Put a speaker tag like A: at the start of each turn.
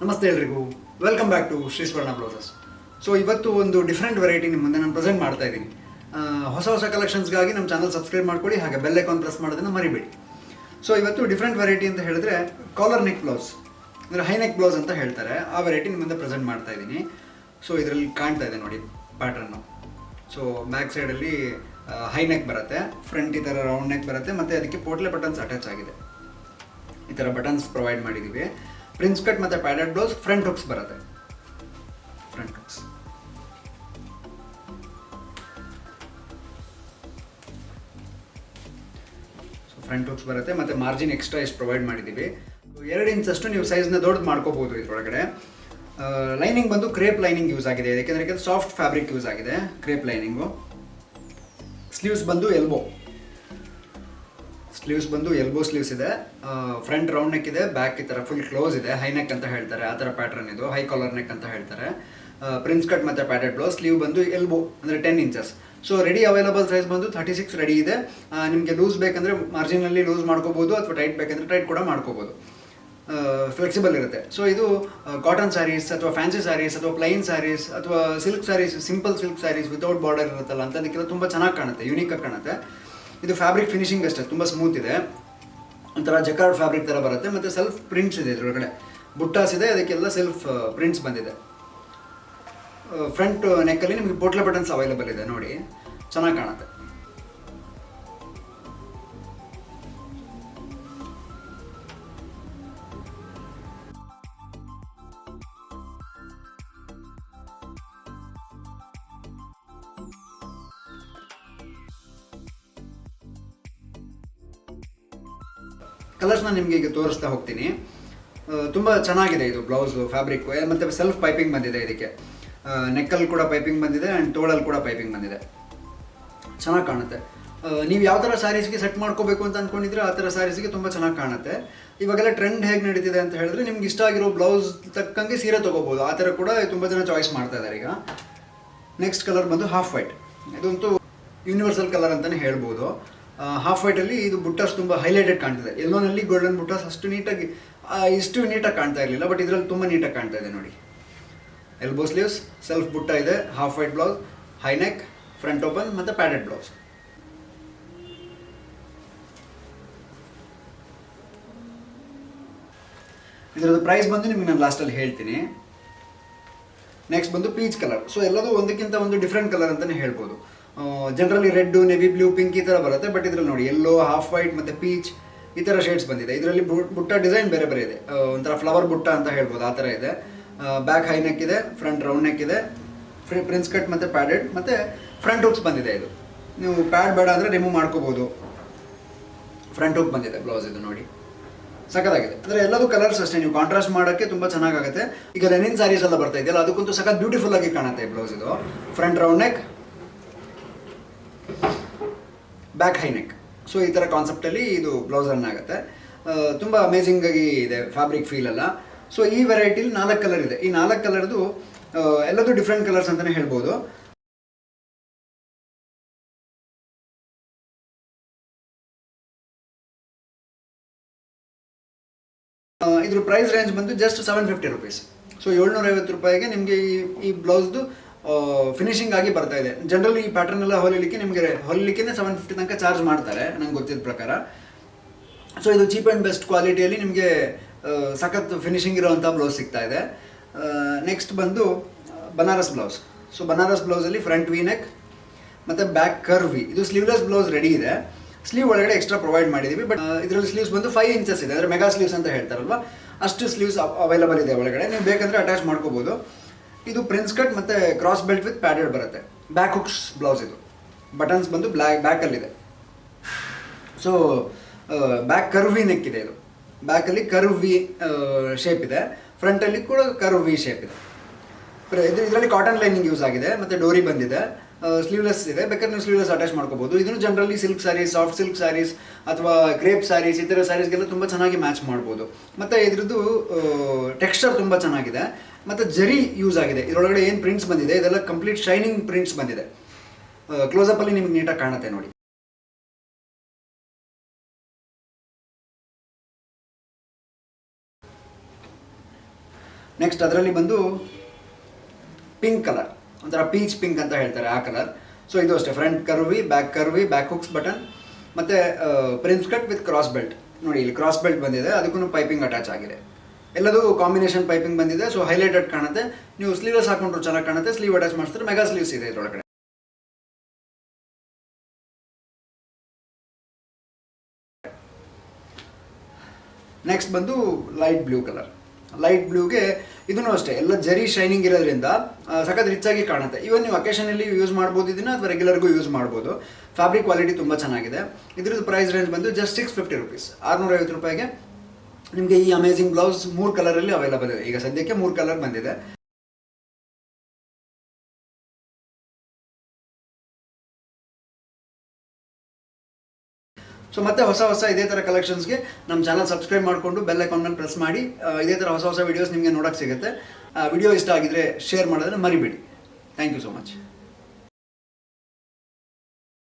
A: ನಮಸ್ತೆ ಎಲ್ರಿಗೂ, welcome back to Shri ಸ್ವರ್ಣ ಬ್ಲೌಸಸ್. ಸೊ ಇವತ್ತು ಒಂದು ಡಿಫ್ರೆಂಟ್ ವೆರೈಟಿ ನಿಮ್ಮ ಮುಂದೆ ನಾನು ಪ್ರೆಸೆಂಟ್ ಮಾಡ್ತಾ ಇದ್ದೀನಿ. ಹೊಸ ಕಲೆಕ್ಷನ್ಸ್ಗಾಗಿ ನಮ್ಮ ಚಾನಲ್ ಸಬ್ಸ್ಕ್ರೈಬ್ ಮಾಡ್ಕೊಳ್ಳಿ, ಹಾಗೆ ಬೆಲ್ ಐಕಾನ್ ಪ್ರೆಸ್ ಮಾಡೋದನ್ನು ಮರಿಬೇಡಿ. ಸೊ ಇವತ್ತು ಡಿಫ್ರೆಂಟ್ ವೆರೈಟಿ ಅಂತ ಹೇಳಿದ್ರೆ ಕಾಲರ್ ನೆಕ್ ಬ್ಲೌಸ್, ಅಂದರೆ ಹೈ ನೆಕ್ ಬ್ಲೌಸ್ ಅಂತ ಹೇಳ್ತಾರೆ. ಆ ವೆರೈಟಿ ನಿಮ್ಮ ಮುಂದೆ ಪ್ರೆಸೆಂಟ್ ಮಾಡ್ತಾ ಇದ್ದೀನಿ. ಸೊ ಇದರಲ್ಲಿ ಕಾಣ್ತಾ ಇದೆ ನೋಡಿ ಪ್ಯಾಟ್ರನ್ನು. ಸೊ ಬ್ಯಾಕ್ ಸೈಡಲ್ಲಿ ಹೈ ನೆಕ್ ಬರುತ್ತೆ, ಫ್ರಂಟ್ ಈ ಥರ ರೌಂಡ್ ನೆಕ್ ಬರುತ್ತೆ, ಮತ್ತು ಅದಕ್ಕೆ ಪೋಟ್ಲೆ ಬಟನ್ಸ್ ಅಟ್ಯಾಚ್ ಆಗಿದೆ. ಈ ಥರ ಬಟನ್ಸ್ ಪ್ರೊವೈಡ್ ಮಾಡಿದ್ದೀವಿ. ಪ್ರಿನ್ಸ್ ಕಟ್ ಮತ್ತು ಪ್ಯಾಡೆಡ್ ಬ್ಲೌಸ್, ಫ್ರಂಟ್ ಹುಕ್ಸ್ ಬರುತ್ತೆ. ಫ್ರಂಟ್ ಹುಕ್ಸ್ ಫ್ರಂಟ್ ಹುಕ್ಸ್ ಬರುತ್ತೆ, ಮತ್ತು ಮಾರ್ಜಿನ್ ಎಕ್ಸ್ಟ್ರಾ ಎಷ್ಟು ಪ್ರೊವೈಡ್ ಮಾಡಿದ್ದೀವಿ. 2 ಇಂಚಷ್ಟು ನೀವು ಸೈಜ್ನ ದೊಡ್ಡದು ಮಾಡ್ಕೋಬೋದು. ಇದರೊಳಗಡೆ ಲೈನಿಂಗ್ ಬಂದು ಕ್ರೇಪ್ ಲೈನಿಂಗ್ ಯೂಸ್ ಆಗಿದೆ, ಯಾಕೆಂದರೆ ಸಾಫ್ಟ್ ಫ್ಯಾಬ್ರಿಕ್ ಯೂಸ್ ಆಗಿದೆ ಕ್ರೇಪ್ ಲೈನಿಂಗು. ಸ್ಲೀವ್ಸ್ ಬಂದು ಎಲ್ಬೋ ಸ್ಲೀವ್ಸ್ ಇದೆ. ಫ್ರಂಟ್ ರೌಂಡ್ ನೆಕ್ ಇದೆ, ಬ್ಯಾಕ್ ಈ ಥರ ಫುಲ್ ಕ್ಲೋಸ್ ಇದೆ. ಹೈ ನೆಕ್ ಅಂತ ಹೇಳ್ತಾರೆ, ಆ ಥರ ಪ್ಯಾಟ್ರನ್ ಇದು. ಹೈ ಕಾಲರ್ ನೆಕ್ ಅಂತ ಹೇಳ್ತಾರೆ. ಪ್ರಿನ್ಸ್ ಕಟ್ ಮತ್ತು ಪ್ಯಾಡೆಡ್ ಬ್ಲೌಸ್. ಸ್ಲೀವ್ ಬಂದು ಎಲ್ಬೋ ಅಂದರೆ 10 inches. So ready available size ಬಂದು 36 ರೆಡಿ ಇದೆ. ನಿಮಗೆ ಲೂಸ್ ಬೇಕಂದರೆ ಮಾರ್ಜಿನಲ್ಲಿ ಲೂಸ್ ಮಾಡ್ಕೋಬೋದು, ಅಥವಾ ಟೈಟ್ ಬೇಕಂದರೆ ಟೈಟ್ ಕೂಡ ಮಾಡ್ಕೋಬೋದು. ಫ್ಲೆಕ್ಸಿಬಲ್ ಇರುತ್ತೆ. ಸೊ ಇದು ಕಾಟನ್ ಸ್ಯಾರೀಸ್ ಅಥವಾ ಫ್ಯಾನ್ಸಿ ಸ್ಯಾರೀಸ್ ಅಥವಾ ಪ್ಲೈನ್ ಸ್ಯಾರೀಸ್ ಅಥವಾ silk saris, simple silk saris without border ಇರುತ್ತಲ್ಲ ಅಂತ, ಅದಕ್ಕೆಲ್ಲ ತುಂಬ ಚೆನ್ನಾಗಿ ಕಾಣುತ್ತೆ, ಯೂನಿಕಾಗಿ ಕಾಣುತ್ತೆ. ಇದು ಫ್ಯಾಬ್ರಿಕ್ ಫಿನಿಶಿಂಗ್ ಅಷ್ಟೇ, ತುಂಬ ಸ್ಮೂತ್ ಇದೆ. ಒಂಥರ ಜಕಾರ್ಡ್ ಫ್ಯಾಬ್ರಿಕ್ ಥರ ಬರುತ್ತೆ, ಮತ್ತು ಸೆಲ್ಫ್ ಪ್ರಿಂಟ್ಸ್ ಇದೆ ಇದರೊಳಗಡೆ. ಬುಟ್ಟಾಸ್ ಇದೆ, ಅದಕ್ಕೆಲ್ಲ ಸೆಲ್ಫ್ ಪ್ರಿಂಟ್ಸ್ ಬಂದಿದೆ. ಫ್ರಂಟ್ ನೆಕ್ಕಲ್ಲಿ ನಿಮಗೆ ಪೋಟ್ಲೆ ಬಟನ್ಸ್ ಅವೈಲೇಬಲ್ ಇದೆ ನೋಡಿ, ಚೆನ್ನಾಗಿ ಕಾಣುತ್ತೆ. ಕಲರ್ಸ್ನ ನಿಮಗೆ ಈಗ ತೋರಿಸ್ತಾ ಹೋಗ್ತೀನಿ. ತುಂಬ ಚೆನ್ನಾಗಿದೆ ಇದು ಬ್ಲೌಸ್ ಫ್ಯಾಬ್ರಿಕ್, ಮತ್ತು ಸೆಲ್ಫ್ ಪೈಪಿಂಗ್ ಬಂದಿದೆ ಇದಕ್ಕೆ. ನೆಕ್ಕಲ್ಲಿ ಕೂಡ ಪೈಪಿಂಗ್ ಬಂದಿದೆ, ಆ್ಯಂಡ್ ತೋಳಲ್ಲಿ ಕೂಡ ಪೈಪಿಂಗ್ ಬಂದಿದೆ. ಚೆನ್ನಾಗಿ ಕಾಣುತ್ತೆ. ನೀವು ಯಾವ ಥರ ಸ್ಯಾರೀಸ್ಗೆ ಸೆಟ್ ಮಾಡ್ಕೋಬೇಕು ಅಂತ ಅಂದ್ಕೊಂಡಿದ್ರೆ ಆ ಥರ ಸ್ಯಾರೀಸ್ಗೆ ತುಂಬ ಚೆನ್ನಾಗಿ ಕಾಣುತ್ತೆ. ಇವಾಗೆಲ್ಲ ಟ್ರೆಂಡ್ ಹೇಗೆ ನಡೀತಿದೆ ಅಂತ ಹೇಳಿದ್ರೆ, ನಿಮ್ಗೆ ಇಷ್ಟ ಆಗಿರೋ ಬ್ಲೌಸ್ ತಕ್ಕಂಗೆ ಸೀರೆ ತೊಗೋಬೋದು. ಆ ಥರ ಕೂಡ ತುಂಬ ಜನ ಚಾಯ್ಸ್ ಮಾಡ್ತಾ ಇದ್ದಾರೆ ಈಗ. ನೆಕ್ಸ್ಟ್ ಕಲರ್ ಬಂದು ಹಾಫ್ ವೈಟ್. ಇದಂತೂ ಯೂನಿವರ್ಸಲ್ ಕಲರ್ ಅಂತಲೇ ಹೇಳ್ಬೋದು. ಹಾಫ್ ವೈಟಲ್ಲಿ ಇದು ಬುಟ್ಟಾಸ್ ತುಂಬ ಹೈಲೈಟೆಡ್ ಕಾಣ್ತಿದೆ. ಎಲ್ಲೋನಲ್ಲಿ ಗೋಲ್ಡನ್ ಬುಟ್ಟಾಸ್ ಇಷ್ಟು ನೀಟಾಗಿ ಕಾಣ್ತಾ ಇರಲಿಲ್ಲ, ಬಟ್ ಇದರಲ್ಲಿ ತುಂಬ ನೀಟಾಗಿ ಕಾಣ್ತಾ ಇದೆ ನೋಡಿ. ಎಲ್ಬೋ ಸ್ಲೀವ್ಸ್, ಸೆಲ್ಫ್ ಬುಟ್ಟ ಇದೆ, half white blouse, high neck, front open ಮತ್ತು ಪ್ಯಾಡೆಡ್ ಬ್ಲೌಸ್. ಇದರದ್ದು ಪ್ರೈಸ್ ಬಂದು ನಿಮಗೆ ನಾನು ಲಾಸ್ಟಲ್ಲಿ ಹೇಳ್ತೀನಿ. ನೆಕ್ಸ್ಟ್ ಬಂದು ಪೀಚ್ ಕಲರ್. ಸೊ ಎಲ್ಲದೂ ಒಂದಕ್ಕಿಂತ ಒಂದು ಡಿಫ್ರೆಂಟ್ ಕಲರ್ ಅಂತಲೇ ಹೇಳ್ಬೋದು. Generally red, navy blue, pink ಈ ಥರ ಬರುತ್ತೆ, ಬಟ್ ಇದರಲ್ಲಿ ನೋಡಿ ಎಲ್ಲೋ, ಹಾಫ್ ವೈಟ್ ಮತ್ತು ಪೀಚ್ ಈ ಥರ ಶೇಡ್ಸ್ ಬಂದಿದೆ. ಇದರಲ್ಲಿ ಬುಟ್ಟ ಡಿಸೈನ್ ಬೇರೆ ಬೇರೆ ಇದೆ, ಒಂಥರ ಫ್ಲವರ್ ಬುಟ್ಟ ಅಂತ ಹೇಳ್ಬೋದು, ಆ ಥರ ಇದೆ. ಬ್ಯಾಕ್ ಹೈ ನೆಕ್ ಇದೆ, ಫ್ರಂಟ್ ರೌಂಡ್ ನೆಕ್ ಇದೆ, ಪ್ರಿನ್ಸ್ ಕಟ್ ಮತ್ತು ಪ್ಯಾಡೆಡ್, ಮತ್ತು ಫ್ರಂಟ್ ಹುಕ್ಸ್ ಬಂದಿದೆ. ಇದು ನೀವು ಪ್ಯಾಡ್ ಬೇಡ ಅಂದರೆ ರಿಮೂವ್ ಮಾಡ್ಕೋಬೋದು. ಫ್ರಂಟ್ ಹುಕ್ ಬಂದಿದೆ ಬ್ಲೌಸ್, ಇದು ನೋಡಿ ಸಖತ್ತಾಗಿದೆ. ಅಂದರೆ ಎಲ್ಲದೂ ಕಲರ್ಸ್ ಅಷ್ಟೇ, ನೀವು ಕಾಂಟ್ರಾಸ್ಟ್ ಮಾಡೋಕ್ಕೆ ತುಂಬ ಚೆನ್ನಾಗಾಗುತ್ತೆ. ಈಗ ಲೆನಿನ್ ಸ್ಯಾರೀಸ್ ಎಲ್ಲ ಬರ್ತಾ ಇದೆಯಲ್ಲ, ಅದಕ್ಕಂತೂ ಸಖತ್ ಬ್ಯೂಟಿಫುಲ್ ಆಗಿ ಕಾಣುತ್ತೆ ಬ್ಲೌಸ್ ಇದು. Front round neck, back high neck. So ಈ ಥರ ಕಾನ್ಸೆಪ್ಟಲ್ಲಿ ಇದು ಬ್ಲೌಸ್ ರನ್ ಆಗುತ್ತೆ. ತುಂಬ ಅಮೇಝಿಂಗಾಗಿ ಇದೆ ಫ್ಯಾಬ್ರಿಕ್ ಫೀಲ್ ಎಲ್ಲ. ಸೊ ಈ ವೆರೈಟಿಲಿ 4 ಕಲರ್ ಇದೆ. ಈ 4 ಕಲರ್ದು ಎಲ್ಲದೂ ಡಿಫ್ರೆಂಟ್ ಕಲರ್ಸ್ ಅಂತಲೇ ಹೇಳ್ಬೋದು. ಇದ್ರ ಪ್ರೈಸ್ ರೇಂಜ್ ಬಂದು ಜಸ್ಟ್ 750 ರುಪೀಸ್. ಸೊ 750 ರೂಪಾಯಿಗೆ ನಿಮಗೆ ಈ ಬ್ಲೌಸ್ದು ಫಿನಿಶಿಂಗ್ ಆಗಿ ಬರ್ತಾ ಇದೆ. ಜನರಲಿ ಈ ಪ್ಯಾಟರ್ನ್ ಎಲ್ಲ ಹೊಲಿಲಿಕ್ಕೆ 750 ತನಕ ಚಾರ್ಜ್ ಮಾಡ್ತಾರೆ, ನಂಗೆ ಗೊತ್ತಿದ್ದ ಪ್ರಕಾರ. ಸೊ ಇದು ಚೀಪ್ ಆ್ಯಂಡ್ ಬೆಸ್ಟ್ ಕ್ವಾಲಿಟಿಯಲ್ಲಿ ನಿಮಗೆ ಸಖತ್ ಫಿನಿಶಿಂಗ್ ಇರೋವಂಥ ಬ್ಲೌಸ್ ಸಿಗ್ತಾ ಇದೆ. ನೆಕ್ಸ್ಟ್ ಬಂದು ಬನಾರಸ್ ಬ್ಲೌಸ್. ಸೊ ಬನಾರಸ್ ಬ್ಲೌಸಲ್ಲಿ ಫ್ರಂಟ್ ವಿ ನೆಕ್ ಮತ್ತು ಬ್ಯಾಕ್ ಕರ್ವ್ ವಿ. ಇದು ಸ್ಲೀವ್ಲೆಸ್ ಬ್ಲೌಸ್ ರೆಡಿ ಇದೆ. ಸ್ಲೀವ್ ಒಳಗಡೆ ಎಕ್ಸ್ಟ್ರಾ ಪ್ರೊವೈಡ್ ಮಾಡಿದ್ದೀವಿ, ಬಟ್ ಇದರಲ್ಲಿ ಸ್ಲೀವ್ಸ್ ಬಂದು 5 ಇಂಚಸ್ ಇದೆ, ಅಂದರೆ ಮೆಗಾ ಸ್ಲೀವ್ಸ್ ಅಂತ ಹೇಳ್ತಾರಲ್ವ, ಅಷ್ಟು ಸ್ಲೀವ್ಸ್ ಅವೈಲಬಲ್ ಇದೆ ಒಳಗಡೆ. ನೀವು ಬೇಕಂದರೆ ಅಟ್ಯಾಚ್ ಮಾಡ್ಕೋಬೋದು. ಇದು ಪ್ರಿನ್ಸ್ ಕಟ್ ಮತ್ತು ಕ್ರಾಸ್ ಬೆಲ್ಟ್ ವಿತ್ ಪ್ಯಾಡೆಡ್ ಬರುತ್ತೆ. ಬ್ಯಾಕ್ ಹುಕ್ಸ್ ಬ್ಲೌಸ್ ಇದು. ಬಟನ್ಸ್ ಬಂದು ಬ್ಯಾಕಲ್ಲಿದೆ. So back curve V neck ಇದೆ. ಇದು ಬ್ಯಾಕಲ್ಲಿ ಕರ್ವ್ ವಿ ಶೇಪ್ ಇದೆ, ಫ್ರಂಟಲ್ಲಿ ಕೂಡ ಕರ್ವ್ ವಿ ಶೇಪ್ ಇದೆ. ಇದರಲ್ಲಿ ಕಾಟನ್ ಲೈನಿಂಗ್ ಯೂಸ್ ಆಗಿದೆ, ಮತ್ತು ಡೋರಿ ಬಂದಿದೆ. ಸ್ಲೀವ್ಲೆಸ್ ಇದೆ, ಬೇಕಾದ್ರೆ ನೀವು ಸ್ಲೀವ್ಲೆಸ್ ಅಟ್ಯಾಚ್ ಮಾಡ್ಕೋಬೋದು. ಇದನ್ನು generally silk saris, soft silk saris ಅಥವಾ ಕ್ರೇಪ್ ಸ್ಯಾರೀಸ್ ಈ ಥರ ಸ್ಯಾರೀಸ್ಗೆಲ್ಲ ತುಂಬ ಚೆನ್ನಾಗಿ ಮ್ಯಾಚ್ ಮಾಡ್ಬೋದು. ಮತ್ತು ಇದ್ರದ್ದು ಟೆಕ್ಸ್ಚರ್ ತುಂಬ ಚೆನ್ನಾಗಿದೆ, ಮತ್ತು ಜರಿ ಯೂಸ್ ಆಗಿದೆ. ಇದರೊಳಗಡೆ ಏನು ಪ್ರಿಂಟ್ಸ್ ಬಂದಿದೆ ಇದೆಲ್ಲ ಕಂಪ್ಲೀಟ್ ಶೈನಿಂಗ್ ಪ್ರಿಂಟ್ಸ್ ಬಂದಿದೆ. ಕ್ಲೋಸಪ್ಪಲ್ಲಿ ನಿಮಗೆ ನೀಟಾಗಿ ಕಾಣುತ್ತೆ ನೋಡಿ. ನೆಕ್ಸ್ಟ್ ಅದರಲ್ಲಿ ಬಂದು ಪಿಂಕ್ ಕಲರ್, ಒಂಥರ ಪೀಚ್ ಪಿಂಕ್ ಅಂತ ಹೇಳ್ತಾರೆ ಆ ಕಲರ್. ಸೊ ಇದು ಅಷ್ಟೇ, ಫ್ರಂಟ್ ಕರ್ವಿ, ಬ್ಯಾಕ್ ಹುಕ್ಸ್ ಬಟನ್, ಮತ್ತು prince cut with cross belt. ನೋಡಿ ಇಲ್ಲಿ ಕ್ರಾಸ್ ಬೆಲ್ಟ್ ಬಂದಿದೆ, ಅದಕ್ಕೂ ಪೈಪಿಂಗ್ ಅಟ್ಯಾಚ್ ಆಗಿದೆ. ಎಲ್ಲದೂ ಕಾಂಬಿನೇಷನ್ ಪೈಪಿಂಗ್ ಬಂದಿದೆ. ಸೊ ಹೈಲೈಟೆಡ್ ಕಾಣುತ್ತೆ. ನೀವು ಸ್ಲೀವ್ಲೆಸ್ ಹಾಕೊಂಡ್ರು ಚೆನ್ನಾಗಿ ಕಾಣುತ್ತೆ. ಸ್ಲೀವ್ ಅಟ್ಯಾಚ್ ಮಾಡಿಸಿದ್ರೆ ಮೆಗಾ ಸ್ಲೀವ್ಸ್ ಇದೆ ಇದರೊಳಗಡೆ. ನೆಕ್ಸ್ಟ್ ಬಂದು ಲೈಟ್ ಬ್ಲೂ ಕಲರ್. ಲೈಟ್ ಬ್ಲೂಗೆ ಇದೂ ಅಷ್ಟೇ, ಎಲ್ಲ ಜರಿ ಶೈನಿಂಗ್ ಇರೋದ್ರಿಂದ ಸಖತ್ ರಿಚ್ ಆಗಿ ಕಾಣುತ್ತೆ. ಇವನ್ ನೀವು ಅಕೇಶನಲ್ಲಿ ಯೂಸ್ ಮಾಡ್ಬೋದು ಇದನ್ನು, ಅಥವಾ ರೆಗ್ಯುಲರ್ಗೂ ಯೂಸ್ ಮಾಡ್ಬೋದು. ಫ್ಯಾಬ್ರಿಕ್ ಕ್ವಾಲಿಟಿ ತುಂಬ ಚೆನ್ನಾಗಿದೆ. ಇದ್ರದ್ದು ಪ್ರೈಸ್ ರೇಂಜ್ ಬಂದು ಜಸ್ಟ್ 650 ರುಪೀಸ್, 650 ರೂಪಾಯಿಗೆ ನಿಮಗೆ ಈ ಅಮೇಜಿಂಗ್ ಬ್ಲೌಸ್ 3 ಕಲರಲ್ಲಿ ಅವೈಲಬಲ್ ಇದೆ. ಈಗ ಸದ್ಯಕ್ಕೆ 3 ಕಲರ್ ಬಂದಿದೆ. ಸೊ ಮತ್ತೆ ಹೊಸ ಇದೇ ಥರ ಕಲೆಕ್ಷನ್ಸ್ಗೆ ನಮ್ಮ ಚಾನಲ್ ಸಬ್ಸ್ಕ್ರೈಬ್ ಮಾಡಿಕೊಂಡು ಬೆಲ್ ಐಕಾನ್ ಮೇಲೆ ಪ್ರೆಸ್ ಮಾಡಿ. ಇದೇ ಥರ ಹೊಸ ವೀಡಿಯೋಸ್ ನಿಮಗೆ ನೋಡೋಕ್ಕೆ ಸಿಗುತ್ತೆ. ವಿಡಿಯೋ ಇಷ್ಟ ಆಗಿದ್ರೆ ಶೇರ್ ಮಾಡೋದನ್ನು ಮರಿಬೇಡಿ. Thank you so much.